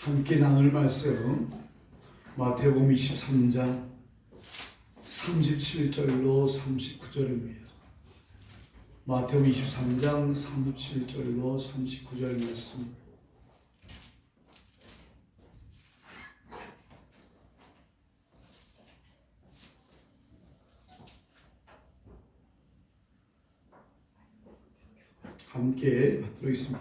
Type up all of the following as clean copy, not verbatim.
함께 나눌 말씀 마태복음 23장 37절로 39절입니다. 마태복음 23장 37절로 39절 말씀. 함께 받도록 하겠습니다.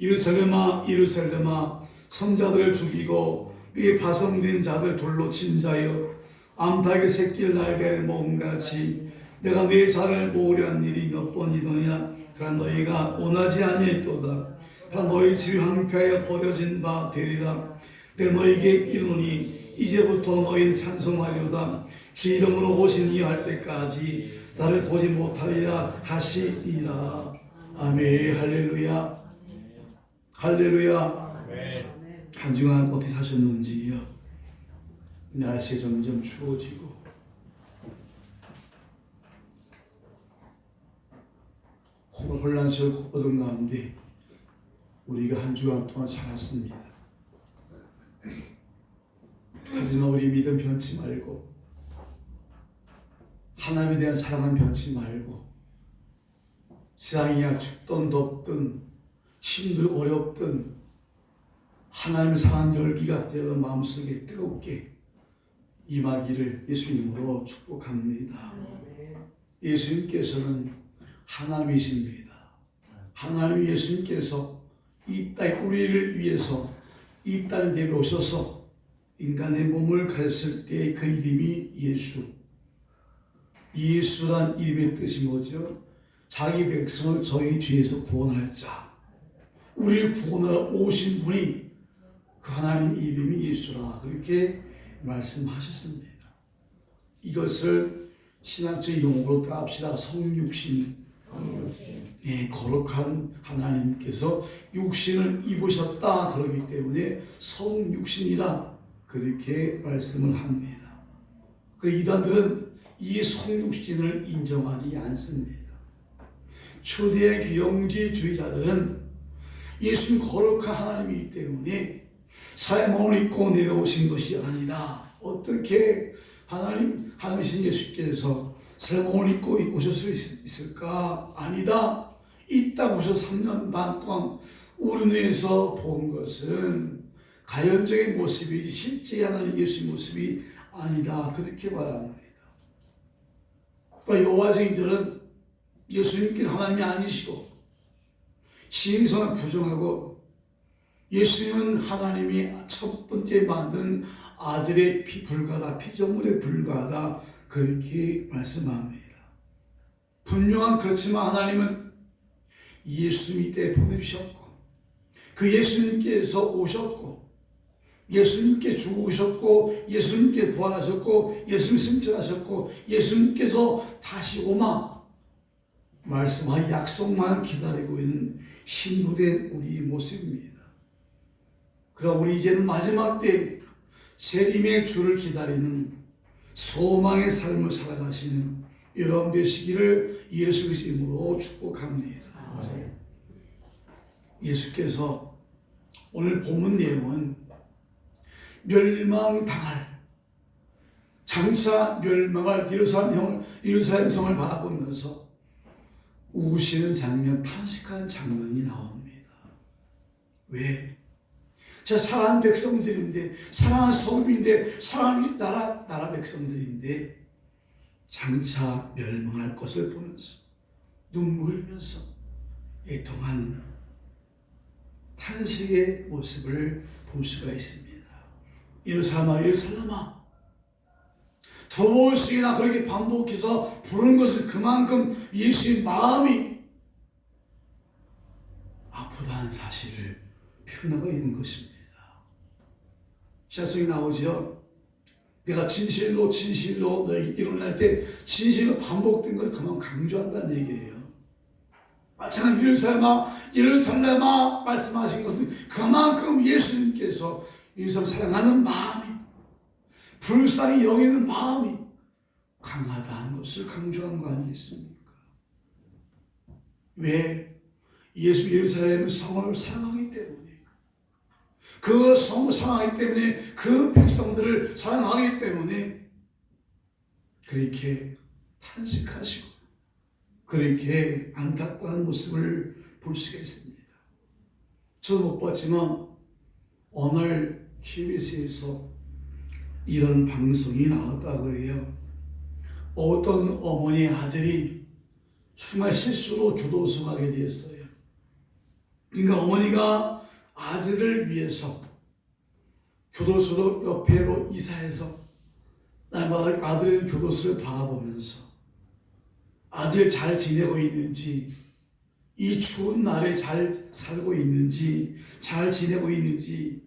예루살렘아 예루살렘아 선자들을 죽이고 네 파송된 자들 돌로 친 자여 암탉의 새끼를 날개에 모은 같이 내가 네 자를 모으려 한 일이 몇 번이더냐. 그러나 너희가 원하지 아니했도다. 그러나 너희 집이 황폐하여 버려진 바 되리라. 내가 너희에게 이르노니 이제부터 너희는 찬송하리로다. 주 이름으로 오신 이 할 때까지 나를 보지 못하리라 하시니라. 아멘. 할렐루야. 할렐루야. 한 주간 어떻게 사셨는지요? 날씨 점점 추워지고 혼란스러운 어둠 가운데 우리가 한 주간 동안 살았습니다. 하지만 우리 믿음 변치 말고 하나님에 대한 사랑은 변치 말고 세상이 춥든 덥든 힘들고 어렵든 하나님을 사랑하는 열기가 여러분 마음속에 뜨겁게 임하기를 예수님으로 축복합니다. 예수님께서는 하나님이십니다. 하나님 예수님께서 이 땅에 우리를 위해서 이 땅에 내려오셔서 인간의 몸을 가졌을 때 그 이름이 예수. 예수란 이름의 뜻이 뭐죠? 자기 백성을 저희 죄에서 구원할 자. 우리를 구원하러 오신 분이 그 하나님 이름이 예수라 그렇게 말씀하셨습니다. 이것을 신학적 용어로 따합시다. 성육신. 예, 거룩한 하나님께서 육신을 입으셨다 그러기 때문에 성육신이라 그렇게 말씀을 합니다. 그 이단들은 이 성육신을 인정하지 않습니다. 초대 귀영지주의자들은 예수님 거룩한 하나님이기 때문에 사의 몸을 입고 내려오신 것이 아니다. 어떻게 하나님이신 예수께서 사의 몸을 입고 오실 수 있을까? 아니다. 이 땅 오셔서 3년 반 동안 우리 눈에서 본 것은 가연적인 모습이지 실제 하나님 예수의 모습이 아니다. 그렇게 말합니다. 여호와쟁이들은 예수님께서 하나님이 아니시고 신성을 부정하고 예수님은 하나님이 첫 번째 만든 아들의 불과다, 피조물에 불과하다 그렇게 말씀합니다. 분명한 그렇지만 하나님은 예수님 때 보내주셨고 그 예수님께서 오셨고 예수님께 죽으셨고 예수님께 부활하셨고 예수님 승천하셨고 예수님께서 다시 오마 말씀한 약속만 기다리고 있는 신부된 우리 모습입니다. 그러나 우리 이제는 마지막 때 재림의 주를 기다리는 소망의 삶을 살아가시는 여러분 되시기를 예수 그리스도 이름으로 축복합니다. 예수께서 오늘 본문 내용은 멸망당할 장차 멸망할 예루살렘 성을 바라보면서 우시는 장면, 탄식하는 장면이 나옵니다. 왜? 자, 사랑하는 백성들인데, 사랑하는 성읍인데, 사랑하는 나라 백성들인데 장차 멸망할 것을 보면서 눈물 흘면서 애통하는 탄식의 모습을 볼 수가 있습니다. 예루살렘아 예루살렘아 두 번씩이나 그렇게 반복해서 부르는 것은 그만큼 예수의 마음이 아프다는 사실을 표현하고 있는 것입니다. 시작성이 나오죠. 내가 진실로 너희 일어날 때 진실로 반복된 것을 그만 강조한다는 얘기예요. 마찬가지로 예루살렘아 말씀하신 것은 그만큼 예수님께서 예수님을 사랑하는 마음이 불쌍히 여기는 마음이 강하다는 것을 강조하는 거 아니겠습니까? 왜? 예수 예루살렘 성을 사랑하기 때문에 그 성을 사랑하기 때문에, 그 백성들을 사랑하기 때문에 그렇게 탄식하시고 그렇게 안타까운 모습을 볼 수가 있습니다. 저는 못 봤지만 어느 날 KBS에서 이런 방송이 나왔다고 그래요. 어떤 어머니의 아들이 순간 실수로 교도소 가게 되었어요. 그러니까 어머니가 아들을 위해서 교도소로 옆에로 이사해서 날마다 아들의 교도소를 바라보면서 아들 잘 지내고 있는지, 이 추운 날에 잘 살고 있는지, 잘 지내고 있는지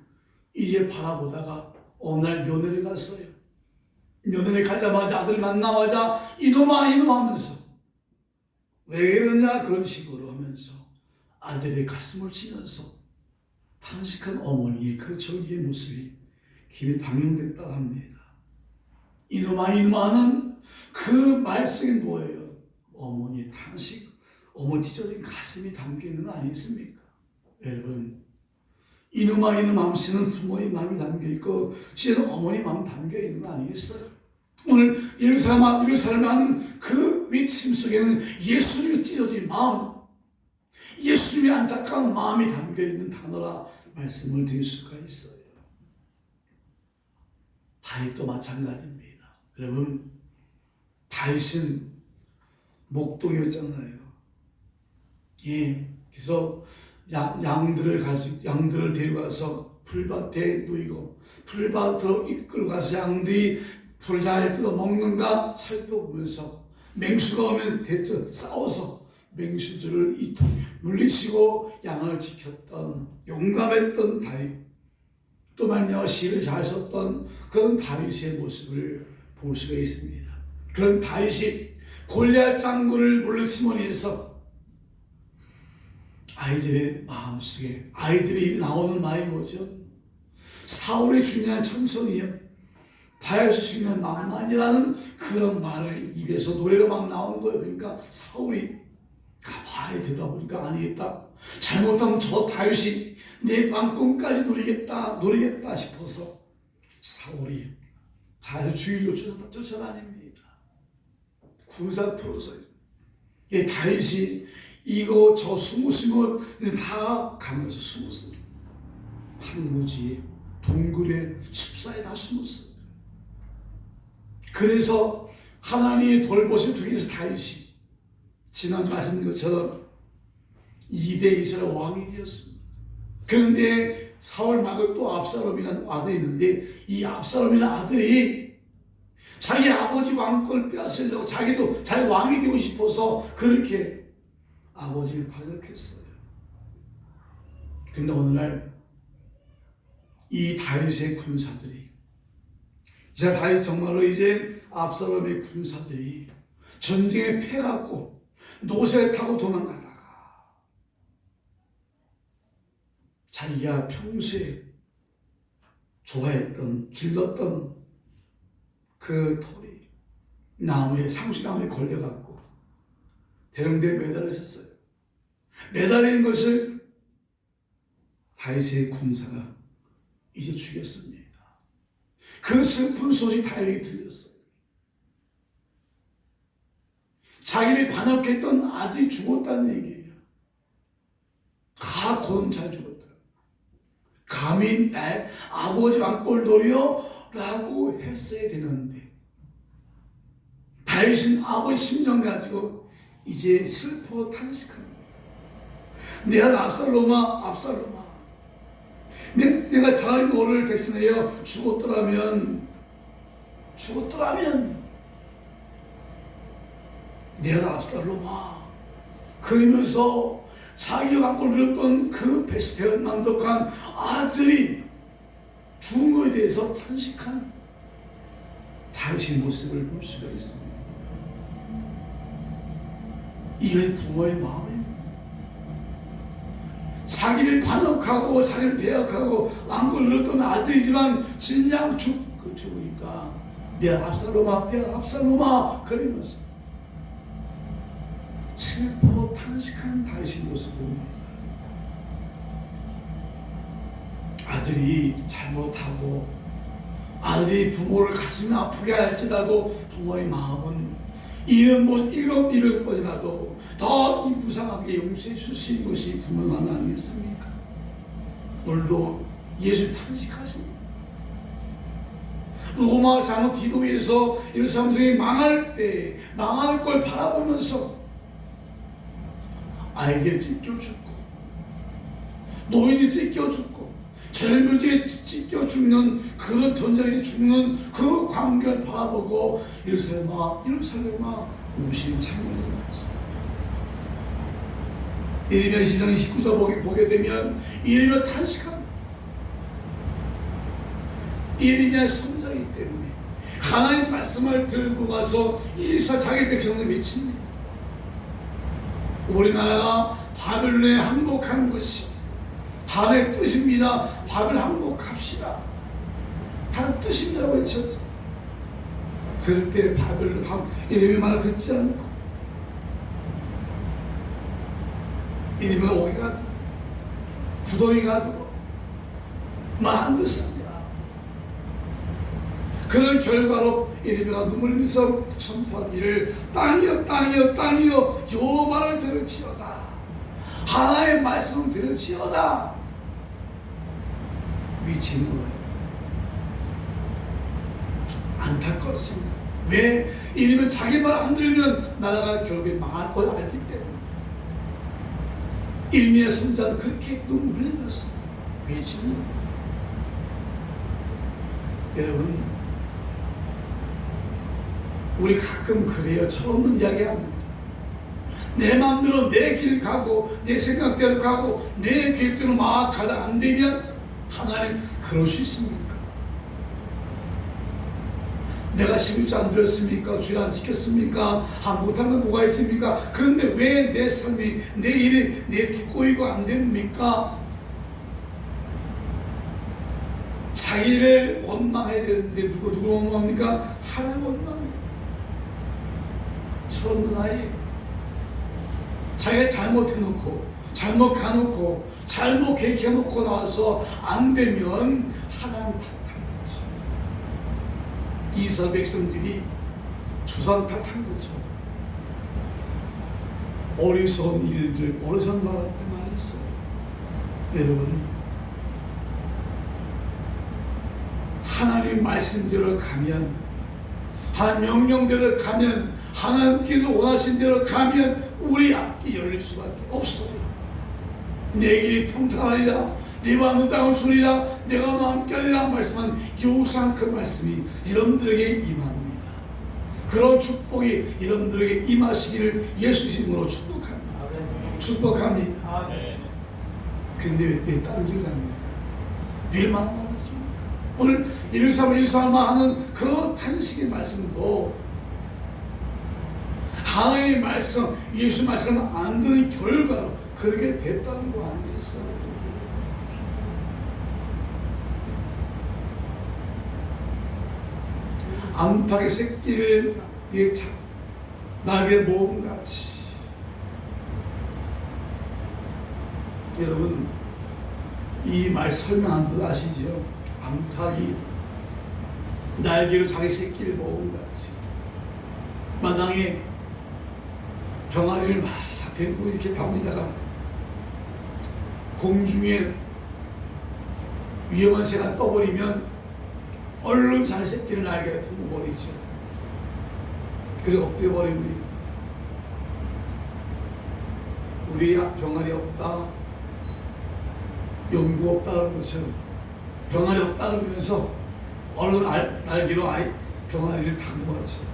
이제 바라보다가 어느 날 면회를 갔어요. 면회를 가자마자 아들 만나자마자 이놈아 이놈아 하면서 왜 이러냐 그런 식으로 하면서 아들의 가슴을 치면서 탄식한 어머니의 그 절기의 모습이 귀에 방영됐다고 합니다. 이놈아 이놈아는 그 말씀이 뭐예요? 어머니의 탄식, 어머니 찢어진 가슴이 담겨있는 거 아니겠습니까? 여러분, 이놈아 이놈아 하면서는 부모의 마음이 담겨있고 지혜는 어머니 마음이 담겨있는 거 아니겠어요? 오늘 예루살렘 하는 그 외침 속에는 예수님의 찢어진 마음, 예수님의 안타까운 마음이 담겨있는 단어라 말씀을 드릴 수가 있어요. 다윗도 마찬가지입니다. 여러분, 다윗은 목동이었잖아요. 예, 그래서 양들을 데려가서 풀밭에 누이고 풀밭으로 이끌고 가서 양들이 풀을 잘 뜯어 먹는가 살펴보면서 맹수가 오면 대처 싸워서 맹수들을 물리치고 양을 지켰던 용감했던 다윗, 또 말이냐면 시를 잘 썼던 그런 다윗의 모습을 볼 수가 있습니다. 그런 다윗이 골리앗 장군을 물리치므로 해서 아이들의 마음속에, 아이들의 입이 나오는 말이 뭐죠? 사울의 중요한 청선이요, 다윗의 중요한 만만이라는 그런 말을 입에서 노래로 막 나온 거예요. 그러니까 사울이 가만히 듣다 보니까 아니겠다, 잘못하면 저 다윗이 내 왕권까지 노리겠다 싶어서 사울이 다윗 주위로 쫓아다닙니다. 군사 풀어서 다윗이 이거 저 숨은 다 가면서 숨었어요. 황무지에 동굴에 숲사이에 다 숨었어요. 그래서 하나님의 돌보심 통해서 다윗이 지난주 말씀드린 것처럼 2대 이스라엘 왕이 되었습니다. 그런데 사울 말고 또 압살롬이라는 아들이 있는데, 이 압살롬이라는 아들이 자기 아버지 왕권을 빼앗으려고 자기도 자기 왕이 되고 싶어서 그렇게 아버지를 반역했어요. 그런데 어느 날 이 다윗의 군사들이, 이제 다윗 정말로 이제 압살롬의 군사들이 전쟁에 패갖고 노새를 타고 도망가다가 자기가 평소에 좋아했던, 길렀던 그 돌이 상수나무에 걸려갖고 대령대에 매달리셨어요. 매달린 것을 다윗의 군사가 이제 죽였습니다. 그 슬픈 소식이 다윗에게 들렸어요. 자기를 반역했던 아들이 죽었다는 얘기예요. 고놈 잘 죽었다. 감히 내 아버지 왕꼴 노려? 라고 했어야 되는데, 다윗은 아버지 심정 가지고 이제 슬퍼 탄식합니다. 내가 압살롬아, 내가 차라리 너를 대신하여 죽었더라면 내가 압살롬아, 그러면서 자기가 갖고 누렸던 그 배은망덕한 아들이 죽은 것에 대해서 탄식한 다윗의 모습을 볼 수가 있습니다. 이게 부모의 마음입니다. 자기를 반역하고 자기를 배역하고 왕권을 누렸던 아들이지만 진작 죽으니까 내 압살롬아 그러면서 슬퍼 탄식한 다윗의 모습을 봅니다. 아들이 잘못하고 아들이 부모를 가슴이 아프게 할지라도 부모의 마음은 일곱 번이라도 더 이 무상하게 용서해 주신 것이 부모만 아니겠습니까? 오늘도 예수 탄식하십니다. 로마 장로 디도에서 예루살렘 성이 망할 때 망할 걸 바라보면서 아이를 찢겨 죽고 노인이 찢겨 죽고 젊은이에 찢겨 죽는 그런 전쟁에 죽는 그 광경을 바라보고 예루살렘아 우신 창문을 열었습니다. 예레미야 20장 19절 보게 되면 예레미야 탄식합니다. 예레미야의 손자이기 때문에 하나님 말씀을 들고 가서 자기 백성을 외칩니다. 우리나라가 바벨론에 항복한 것이 하나님의 뜻입니다. 바벨 항복합시다. 하나님 뜻입니다라고 외쳤죠. 그럴 때 바벨론 예레미야 말을 듣지 않고 예레미야 오게 가도 구덩이 가도 말 안 듣습니다. 그런 결과로 예레미야가 눈물 흘리면서 선포하기를 땅이여 여호와를 들을지어다. 하나의 말씀을 들을지어다. 외치는 거예요. 안타깝습니다. 왜? 이러면 자기 말 안 들으면 나라가 결국에 망할 걸 알기 때문에 예레미야 손자는 그렇게 눈물 흘리면서 외치는 거예요. 여러분, 우리 가끔 그래요. 철없는 이야기 합니다. 내 마음대로 내 길 가고 내 생각대로 가고 내 계획대로 막 가다 안 되면 하나님 그럴 수 있습니까? 내가 11조 안 드렸습니까? 주일 안 지켰습니까? 못한 건 뭐가 있습니까? 그런데 왜 내 삶이 내 일이 이렇게 꼬이고 안 됩니까? 자기를 원망해야 되는데 누구 원망합니까? 하나님 원망해요. 철없는 아이, 자기가 잘못해놓고 잘못 가놓고 잘못 계획해놓고 나와서 안 되면 하나님 탓하는 거죠. 이스라엘 백성들이 주상 탓한 것처럼 어리석은 일들, 어리석은 말할 때 많이 있어요. 여러분, 하나님 말씀대로 가면, 하나님 명령대로 가면, 하나님께서 원하신 대로 가면 우리 앞이 열릴 수밖에 없어요. 내 길이 평탄하리라, 내 마음은 땅을 소리라, 내가 너와 함께하리라 말씀한 요상 그 말씀이 여러분들에게 임합니다. 그런 축복이 여러분들에게 임하시기를 예수 이름으로 축복합니다. 근데 왜 딴 길 갑니까? 늘 마음 많습니까? 오늘 예루살렘아 하는 그 탄식의 말씀도 하나님의 말씀, 예수 말씀을 안 듣는 결과로 그렇게 됐다는 거 아니겠어요? 암탉의 새끼를 날개 모음같이. 여러분, 이 말 설명한 듯 아시죠? 암탉이 날개로 자기 새끼를 모음같이 마당에 병아리를 막 데리고 이렇게 다니다가 공중에 위험한 새가 떠버리면 얼른 자기 새끼를 날개에 품어버리죠. 그리고 엎드려버립니다. 우리 병아리 없다, 연구 없다 그런 것처럼 병아리 없다 그러면서 얼른 날개로 병아리를 담궈죠.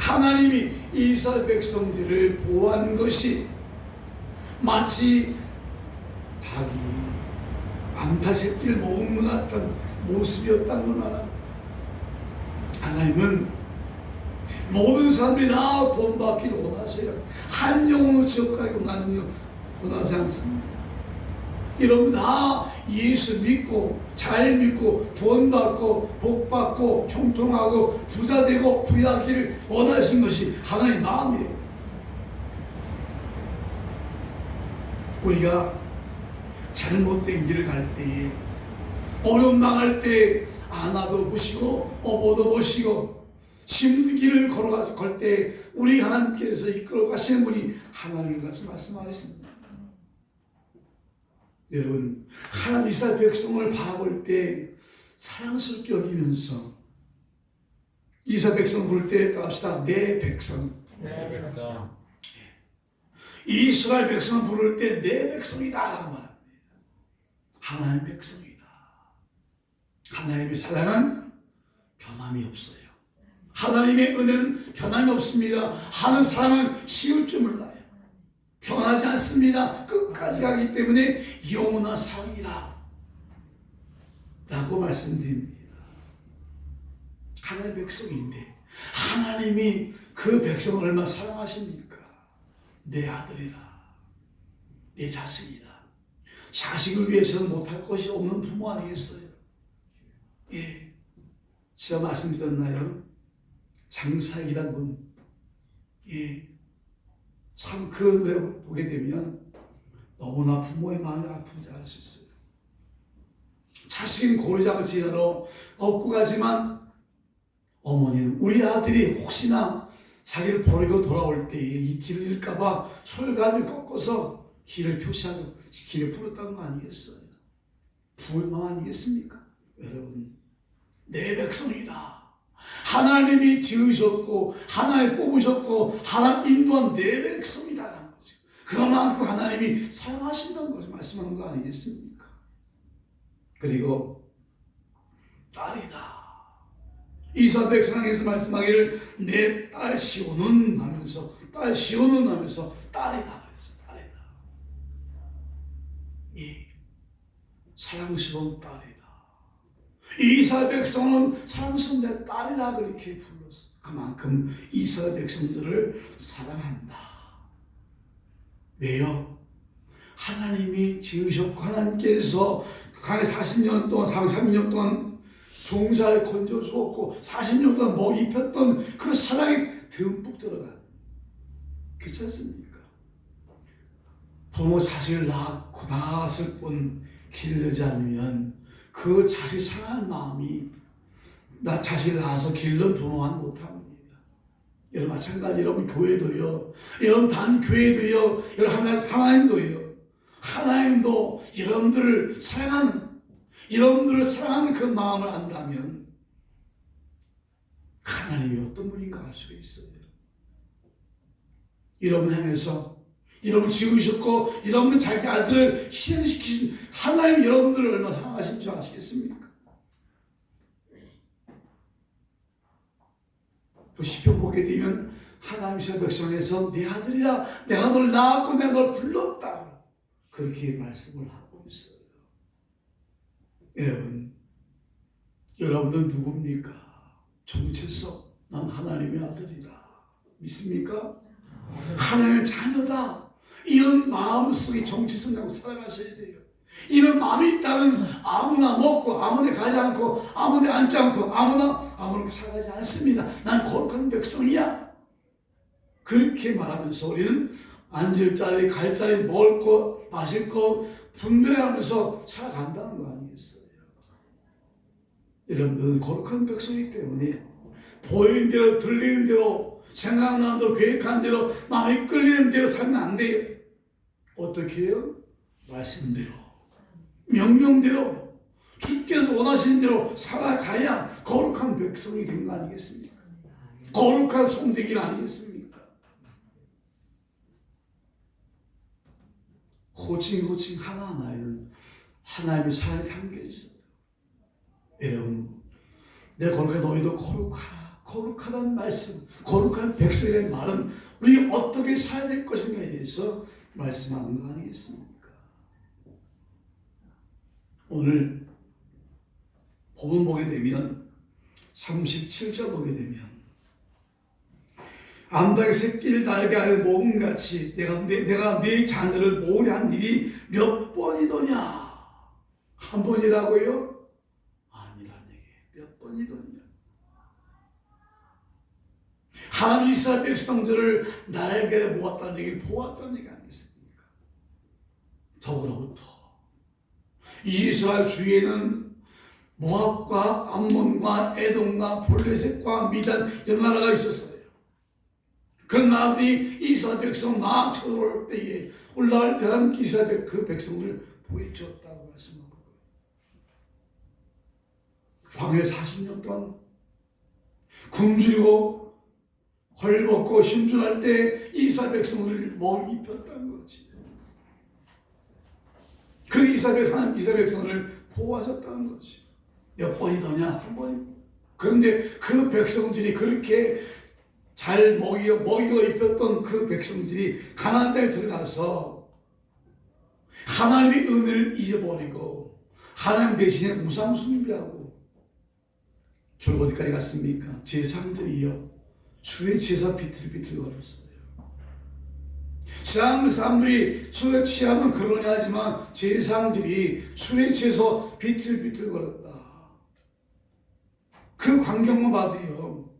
하나님이 이스라엘 백성들을 보호한 것이 마치 닭이 암탉 새끼를 먹은 것 같은 모습이었다는 걸 알아. 하나님은 모든 사람들이 다 구원받기를 원하세요. 한 영혼을 지옥하기 원하지 않습니다. 여러분 다 예수 믿고 잘 믿고 구원받고 복받고 형통하고 부자되고 부유하기를 원하신 것이 하나님의 마음이에요. 우리가 잘못된 길을 갈 때에, 어려움 당할 때 안아도 보시고 어버도 보시고 힘든 길을 걸 때 우리 하나님께서 이끌어 가시는 분이 하나님인 것을 말씀하겠습니다. 여러분, 하나님 이스라엘 백성을 바라볼 때 사랑스럽게 여기면서 이스라엘 백성 부를 때 따라합시다. 내 백성. 내 백성. 이스라엘 백성을 부를 때 내 백성이다 라고 말합니다. 하나님 백성이다. 하나님의 사랑은 변함이 없어요. 하나님의 은혜는 변함이 없습니다. 하나님 사랑은 쉬울 줄 몰라요. 변하지 않습니다. 끝까지 가기 때문에 영원한 사랑이라 라고 말씀드립니다. 하나님의 백성인데 하나님이 그 백성을 얼마나 사랑하십니까? 내 아들이라, 내 자식이라. 자식을 위해서는 못할 것이 없는 부모 아니겠어요? 예, 제가 말씀드렸나요? 장사이란 분, 예, 참 그 노래 보게 되면 너무나 부모의 마음이 아픈지 알 수 있어요. 자식은 고려장을 지내러 얻고 가지만 어머니는 우리 아들이 혹시나 자기를 버리고 돌아올 때에 이 길을 잃을까봐 솔가지를 꺾어서 길을 표시하고 길을 풀었다는 거 아니겠어요? 부모의 마음 아니겠습니까? 여러분, 내 백성이다. 하나님이 지으셨고 하나님 뽑으셨고 하나님 인도한 내 백성이다라는 거죠. 그만큼 하나님이 사랑하신다는 것을 말씀하는 거 아니겠습니까? 그리고 딸이다. 이스라엘 백성에게서 말씀하기를 내 딸 시온은 하면서 딸 시온은 하면서 딸이다 그랬어요. 딸이다. 이 사랑스러운 딸이다. 이스라엘 백성은 사랑스러운 내 딸이라 그렇게 불렀어. 그만큼 이스라엘 백성들을 사랑한다. 왜요? 하나님이 지으셨고 하나님께서 강에 40년 동안 30년 동안 종사를 건져 주었고 40년 동안 먹이 입혔던 그 사랑이 듬뿍 들어간, 그렇지 않습니까? 부모 자식을 낳았을 뿐 기르지 않으면 그 자식 사랑하는 마음이 나 자식을 낳아서 기르는 부모만 못합니다. 여러분 마찬가지, 여러분 교회도요, 여러분 단교회도요, 여러분 하나님도요. 하나님도 여러분들을 사랑하는 그 마음을 안다면 하나님이 어떤 분인가 알 수가 있어요. 여러분 향해서 여러분 지으셨고 여러분 자기 아들을 희생시키신 하나님 여러분들을 얼마나 사랑하신 줄 아시겠습니까? 또 시편 보게 되면 하나님의 백성에서 내 아들이라 내가 널 낳았고 내가 널 불렀다 그렇게 말씀을 하고 있어요. 여러분들 누굽니까? 정체성 난 하나님의 아들이다 믿습니까? 하나님의 자녀다 이런 마음속에 정체성 갖고 살아가셔야 돼요. 이런 마음이 있다면 아무나 먹고 아무데 가지 않고 아무데 앉지 않고 아무나 살아가지 않습니다. 난 거룩한 백성이야 그렇게 말하면서 우리는 앉을 자리 갈 자리 먹을 거 마실 거 분별하면서 살아간다는 거 아니겠어요? 여러분들은 거룩한 백성이기 때문에 보이는 대로 들리는 대로 생각나는 대로 계획한 대로 마음에 끌리는 대로 살면 안 돼요. 어떻게 해요? 말씀대로 명령대로 주께서 원하시는 대로 살아가야 거룩한 백성이 된 거 아니겠습니까? 거룩한 송대길 아니겠습니까? 호칭 하나하나에는 하나님의 사랑이 담겨 있어요. 여러분, 내 거룩한 너희도 거룩하다는 말씀, 거룩한 백성이라는 말은 우리 어떻게 살아야 될 것인가에 대해서 말씀하는 거 아니겠습니까? 오늘 본문 보게 되면 37절 보게 되면 암탉의 새끼를 날개 아래 모음같이 내가 네 자녀를 모으려 한 일이 몇 번이더냐? 한 번이라고요? 아니라는 얘기예요. 몇 번이더냐? 하나님 이스라엘 백성들을 날개를 모았다는 얘기, 보았다는 얘기 아니겠습니까? 더불어부터 이스라엘 주위에는 모압과 암몬과 에돔과 블레셋과 미단 연나라가 있었어요. 그런 나라들이 이스라엘 백성 막 쳐들어올 때에 올라갈 때는 이스라엘 그 백성을 보여주었다고 말씀하고 있고요. 광야에 40년 동안 굶주리고 헐벗고 힘들할 때 이스라엘 백성을 먹이 입혔다는 거지. 그 이스라엘 백성을 보호하셨다는 거지. 몇 번이더냐? 한 번입니다. 그런데 그 백성들이 그렇게 잘 먹이고 입혔던 그 백성들이 가나안 땅에 들어가서 하나님의 은혜를 잊어버리고 하나님 대신에 우상 숭배하고 결국 어디까지 갔습니까? 제사장들이요 술에 취해서 비틀비틀거렸어요. 세상 사람들이 술에 취하면 그러냐 하지만 제사장들이 술에 취해서 비틀비틀거렸다. 그 광경만 봐도요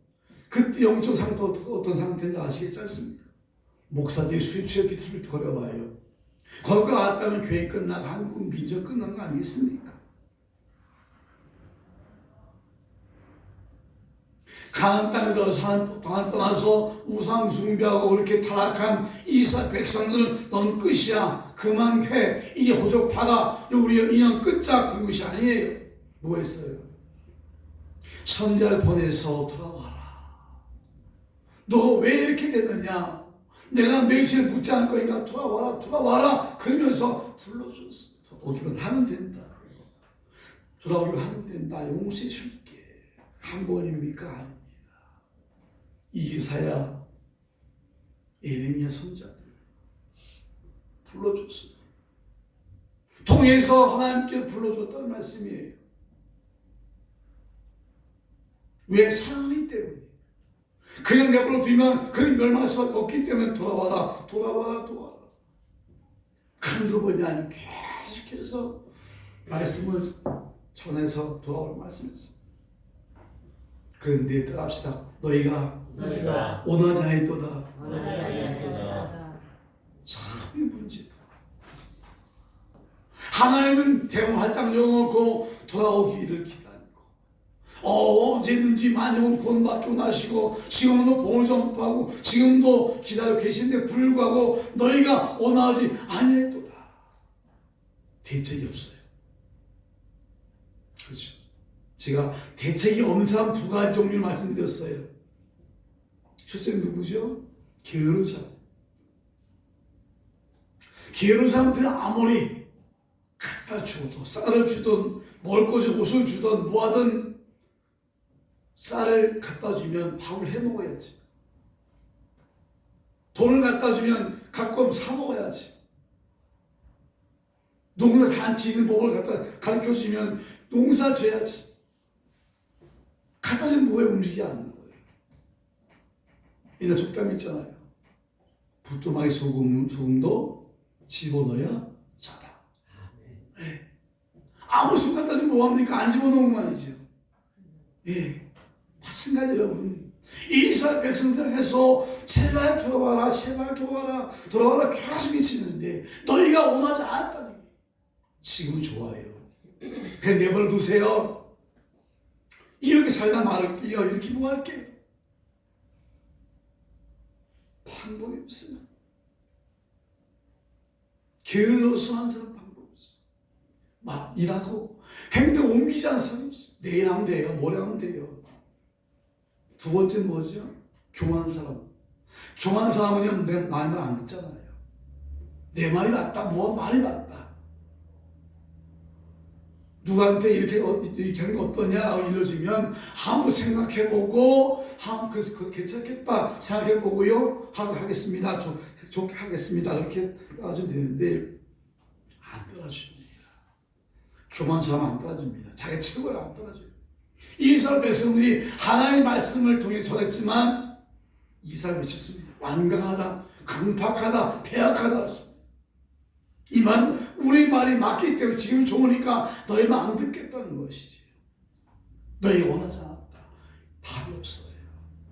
그때 영적 상태 어떤 상태인지 아시겠지 않습니까? 목사들이 술에 취해 비틀비틀거려봐요. 거기가 왔다면 교회 끝나고 한국 민족 끝난 거 아니겠습니까? 가나안 땅에 들어서 땅을 떠나서 우상 숭배하고 그렇게 타락한 이스라엘 백성들은 넌 끝이야 그만해 이제 호족파가 우리의 인연 끝자 그런 것이 아니에요. 뭐 했어요? 선지자를 보내서 돌아와라. 너 왜 이렇게 됐느냐? 내가 너희를 묻지 않을 거니까 돌아와라 그러면서 불러줬어. 오기만 하면 된다. 돌아오기만 하면 된다. 용서해 줄게. 한 번입니까? 아닙니다. 이사야, 예레미야 선지자들 불러줬어요. 통해서 하나님께 불러줬다는 말씀이에요. 왜? 사랑하기 때문에. 그냥 내버려 두면 그런 멸망할 수밖에 없기 때문에 돌아와라. 한두 번이 아니고 계속해서 말씀을 전해서 돌아오라고 말씀했습니다. 그런데 따라합시다. 너희가 원하지 아니하도다. 참이 문제다. 하나님은 대문 활짝 열어놓고 돌아오기를 기다리고 언제든지 만영은 구원받고 나시고 지금도 복을 전파하고 지금도 기다리고 계신데 불구하고 너희가 원하지 아니하도다. 대책이 없어요. 그렇죠. 제가 대책이 없는 사람 두 가지 종류를 말씀드렸어요. 첫째는 누구죠? 게으른 사람. 게으른 사람들은 아무리 갖다 주어도 쌀을 주든 먹을 것을 옷을 주든 뭐하든 쌀을 갖다 주면 밥을 해 먹어야지. 돈을 갖다 주면 갖고 사 먹어야지. 농사 다 지는 법을 갖다 가르쳐 주면 농사 져야지. 갖다 주면 뭐에 움직이지 않는 거예요. 옛날 속담이 있잖아요. 부뚜막에 소금도 집어넣어야 짜다. 네. 아무 술 갖다 주면 뭐합니까? 안 집어넣으면이죠. 예. 마찬가지 여러분. 이스라엘 백성들에게서 제발 돌아와라 계속 외치는데 너희가 원하지 않았다는 게 지금 좋아요. 그냥 내버려 두세요. 이렇게 살다 말할게요. 이렇게 뭐 할게요. 방법이 없어요. 게을러서 하는 사람 방법이 없어요. 막 일하고 행동 옮기지 않는 사람이 없어요. 내일 하면 돼요. 모레 하면 돼요. 두 번째 뭐죠? 교만한 사람. 교만한 사람은 내 말만 안 듣잖아요. 내 말이 맞다. 말이 맞다. 누구한테 이렇게 하는 거 어떠냐라고 일러주면 한번 생각해보고 그래서 괜찮겠다 생각해보고요 하겠습니다. 좋게 하겠습니다. 그렇게 따라주면 되는데 안 따라줍니다. 교만한 사람 안 따라줍니다. 자기 최고를 안 따라줘요. 이스라엘 백성들이 하나님의 말씀을 통해 전했지만 이스라엘 외쳤습니다. 완강하다, 강팍하다, 패약하다. 이 말은 우리 말이 맞기 때문에 지금 좋으니까 너희 말 안 듣겠다는 것이지. 너희 원하지 않았다. 답이 없어요.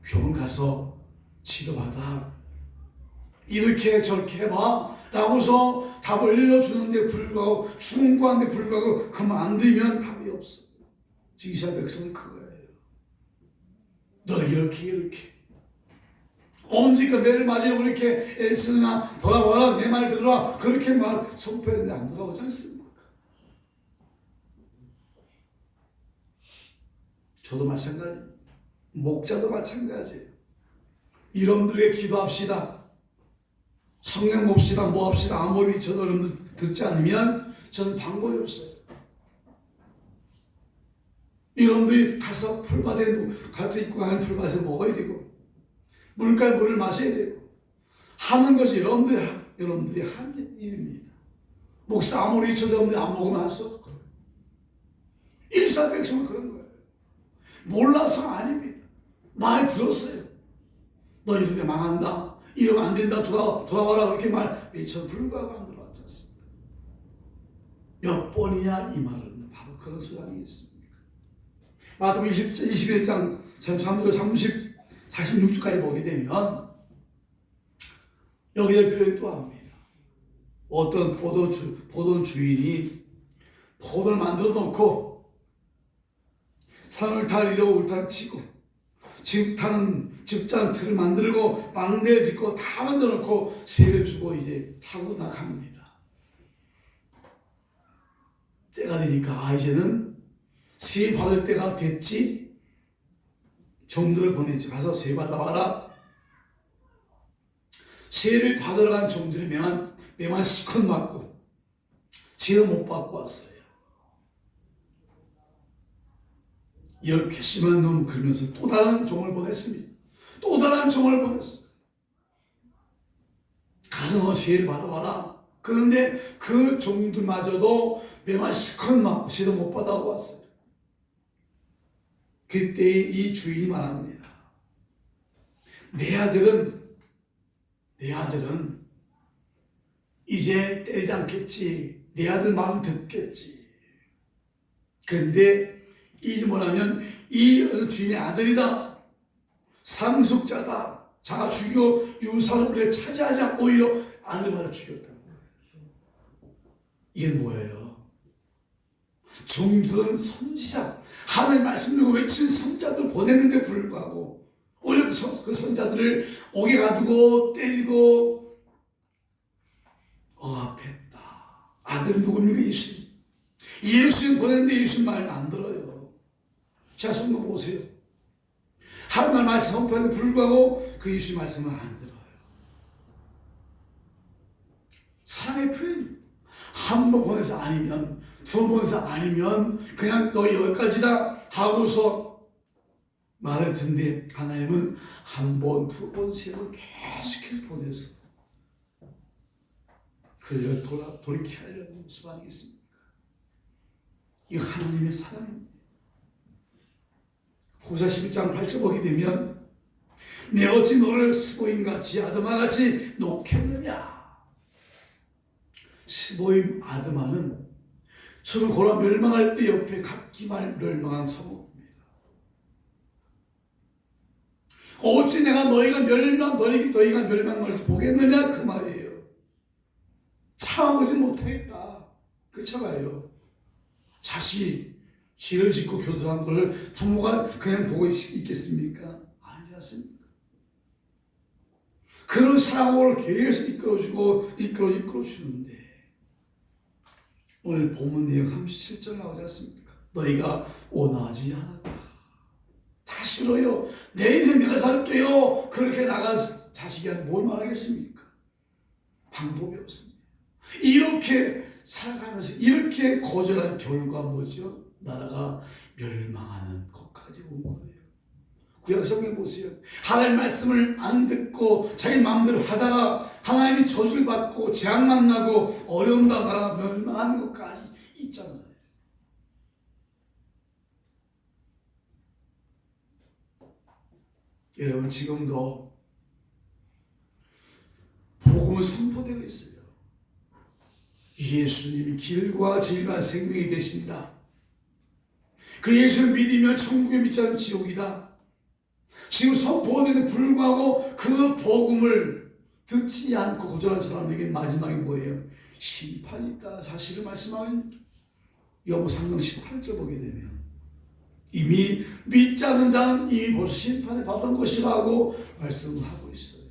병원 가서 치료받아. 이렇게 저렇게 해봐 라고서 답을 일러주는데 불구하고 충고하는데 불구하고 그만두면 답이 없어. 이스라엘 백성은 그거예요. 너 이렇게 언제까 매를 맞으려고 이렇게 애쓰나 돌아와라 내 말 들어라 그렇게 선포했는데 안 돌아오지 않습니까? 저도 마찬가지입니다. 목자도 마찬가지예요. 여러분들에게 기도합시다. 성령 봅시다. 뭐 합시다. 아무리 저도 여러분들 듣지 않으면 저는 방법이 없어요. 여러분들이 가서 풀밭에 가서 입고 가는 풀밭에 먹어야 되고 물가에 물을 마셔야 되고 하는 것이 여러분들이 하는 일입니다. 목사 아무리 저도 여러분들이 안 먹으면 할 수 없고 일사백성은 그런 거예요. 몰라서 아닙니다. 많이 들었어요. 너 이렇게 망한다. 이러면 안 된다. 돌아와라. 그렇게 외쳐 불구하고 안 들어왔지 않습니까? 몇 번이냐 이 말은 바로 그런 소리 아니겠습니까? 마태복음 21장 33절 46주까지 보게 되면 여기에 표현 또 합니다. 어떤 포도 주인이 포도를 만들어 놓고 산을 달리려고 울타를 치고 집자는 틀을 만들고 망대를 짓고 다 만들어 놓고 세를 주고 이제 타고 나갑니다. 때가 되니까 이제는 세 받을 때가 됐지. 종들을 보내지. 가서 세 받아봐라. 세를 받으러 간 종들이 매만 시컷 맞고 세를 못 받고 왔어요. 이렇게 심한 놈 그러면서 또 다른 종을 보냈습니다. 또 다른 종을 보냈어요. 가서 세를 받아봐라. 그런데 그 종들마저도 매만 시컷 맞고 세도 못 받아오고 왔어요. 그때 이 주인이 말합니다. 내 아들은 이제 때리지 않겠지. 내 아들 말은 듣겠지. 그런데 이 뭐라면 이 주인의 아들이다. 상속자다. 자가 죽여 유산을 우리가 차지하지 않고 오히려 아들마다 죽였다는 거예요. 이게 뭐예요? 종들은 선지자. 하나님 말씀 듣고 외친 선자들 보냈는데 불구하고 오히려 그 선자들을 옥에 가두고 때리고 억압했다. 아들은 누굽니까? 예수님 보냈는데 예수님 말을 안 들어요. 자, 성경 보세요. 하나님 말씀 선포하는데 불구하고 그 예수님 말씀을 안 들어요. 사랑의 표현입니다. 한 번 보내서 아니면 두 번 보내서 아니면 그냥 너 여기까지다 하고서 말을 듣는데 하나님은 한 번, 두 번, 세 번 계속해서 보내서 그들을 돌이키게 하려는 모습 아니겠습니까? 이 하나님의 사랑입니다. 호사 11장 8절 보게 되면 내 어찌 너를 스보임같이 아드마같이 놓겠느냐. 스보임 아드마는 서로 고라 멸망할 때 옆에 각기말 멸망한 성읍입니다. 어찌 내가 너희가 멸망한 것을 보겠느냐 그 말이에요. 참아보지 못하겠다. 그렇잖아요. 자식이 죄를 짓고 교도한 걸 부모가 그냥 보고 있겠습니까? 아니지 않습니까? 그런 사랑으로 계속 이끌어주는데 오늘 본문 내용 37절 나오지 않습니까? 너희가 원하지 않았다. 다시 너요. 내 인생 내가 살게요. 그렇게 나간 자식이한테 뭘 말하겠습니까? 방법이 없습니다. 이렇게 살아가면서 이렇게 거절한 결과 뭐죠? 나라가 멸망하는 것까지 온 거예요. 구약 성경 보세요. 하나님 말씀을 안 듣고 자기 마음대로 하다가 하나님이 저주를 받고 재앙 만나고 어려움 당하고 나라가 멸망하는 것까지 있잖아요. 여러분 지금도 복음을 선포되고 있어요. 예수님이 길과 진리와 생명이 되신다. 그 예수를 믿으면 천국에 믿지 않으면 지옥이다. 지금 선포되는데 불구하고 그 복음을 듣지 않고 거절한 사람에게 마지막에 뭐예요? 심판이 있다는 사실을 말씀하는 여호사상 18절 보게 되면 이미 믿지 않는 자는 이미 벌써 심판을 받은 것이라고 말씀하고 있어요.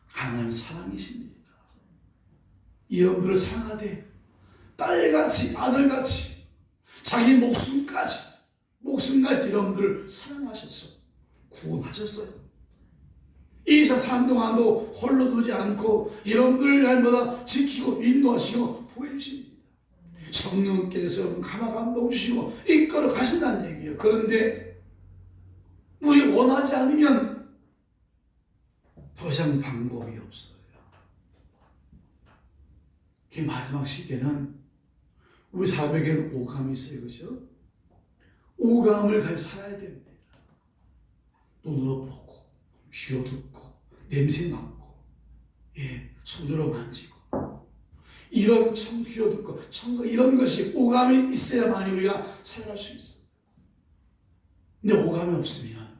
하나님 사랑이십니다. 여러분들을 사랑하되 딸같이 아들같이 자기 목숨까지 여러분들을 사랑하셔서 구원하셨어요. 이 세상 동안도 홀로 두지 않고 여러분들을 날마다 지키고 인도하시고 보여주십니다. 성령께서 여러분 감화 감동 주시고 이끌어 가신다는 얘기예요. 그런데 우리 원하지 않으면 더 이상 방법이 없어요. 그 마지막 시대는 우리 사람에게는 오감이 있어요. 그죠? 오감을 가지고 살아야 됩니다. 눈으로 보고 귀로 듣고 냄새 맡고 손으로 만지고 이런 귀로 듣고 이런 것이 오감이 있어야만이 우리가 살아갈 수 있어요. 근데 오감이 없으면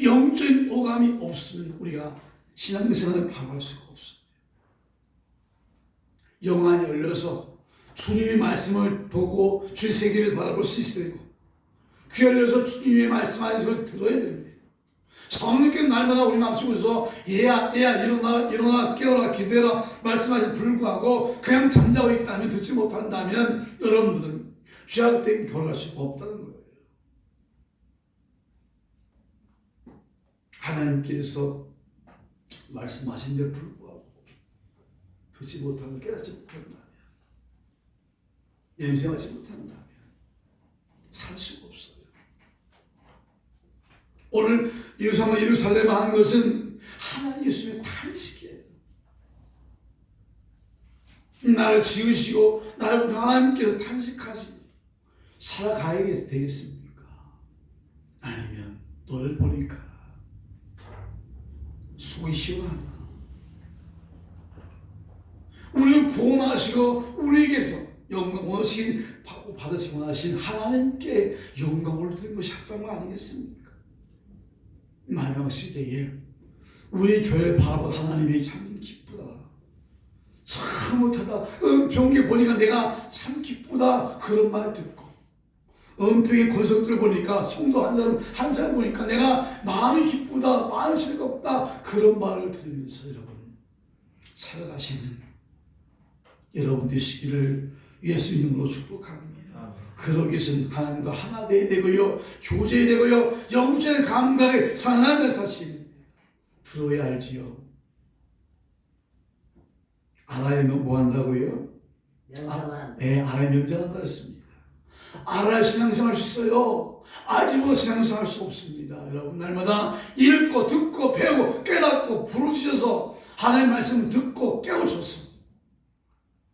영적인 오감이 없으면 우리가 신앙생활을 바라볼 수가 없어요. 영안이 열려서 주님의 말씀을 보고 주의 세계를 바라볼 수 있어야 되고 귀 열려서 주님의 말씀하시는 들어야 됩니다. 성령께서 날마다 우리 마음속에서 얘야 일어나 깨어라 기도해라 말씀하시 불구하고 그냥 잠자고 있다면 듣지 못한다면 여러분들은 죄악된 결혼할 수가 없다는 거예요. 하나님께서 말씀하신 데 불구하고 듣지 못하고 깨닫지 못한다면 냄새하지 못한다면 살 수가 없어요. 오늘 예루살렘에 하는 것은 하나님 예수님의 탄식이에요. 나를 지으시고 나를 하나님께서 탄식하시니 살아가야 되겠습니까? 아니면 너를 보니까 속이 시원하다. 우리를 구원하시고 우리에게서 영광을 받으시고 나신 하나님께 영광을 드리는 것이 합당한 거 아니겠습니까? 마지막 시대에 우리 교회를 바라본 하나님이 참 기쁘다. 참 못하다. 은평에 보니까 내가 참 기쁘다. 그런 말 듣고 은평의 권석들을 보니까 성도 한 사람 보니까 내가 마음이 기쁘다. 마음이 즐겁다. 그런 말을 들으면서 여러분 살아가시는 여러분 되시기를 예수님으로 축복합니다. 그러기 위해서는 하나님과 하나 되어야 되고요. 교제해야 되고요. 영적인 감각에 상하는 사실입니다. 들어야 알지요. 알아야 뭐 한다고요? 알아야 명장한다 했습니다. 알아야 신앙생활 할 수 있어요. 알지 못해 신앙생활 할 수 없습니다. 여러분 날마다 읽고 듣고 배우고 깨닫고 부르셔서 하나님의 말씀을 듣고 깨우쳐서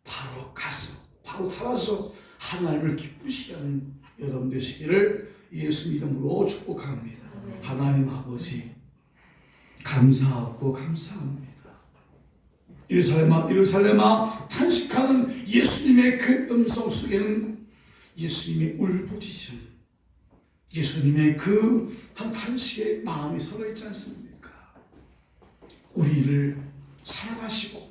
바로 가서 바로 살아서 하나님을 기쁘시게 하는 여러분 되시기를 예수 이름으로 축복합니다. 하나님 아버지 감사하고 감사합니다. 예루살렘아 탄식하는 예수님의 그 음성 속에는 예수님의 울부짖음, 예수님의 그 한 탄식의 마음이 서려 있지 않습니까? 우리를 사랑하시고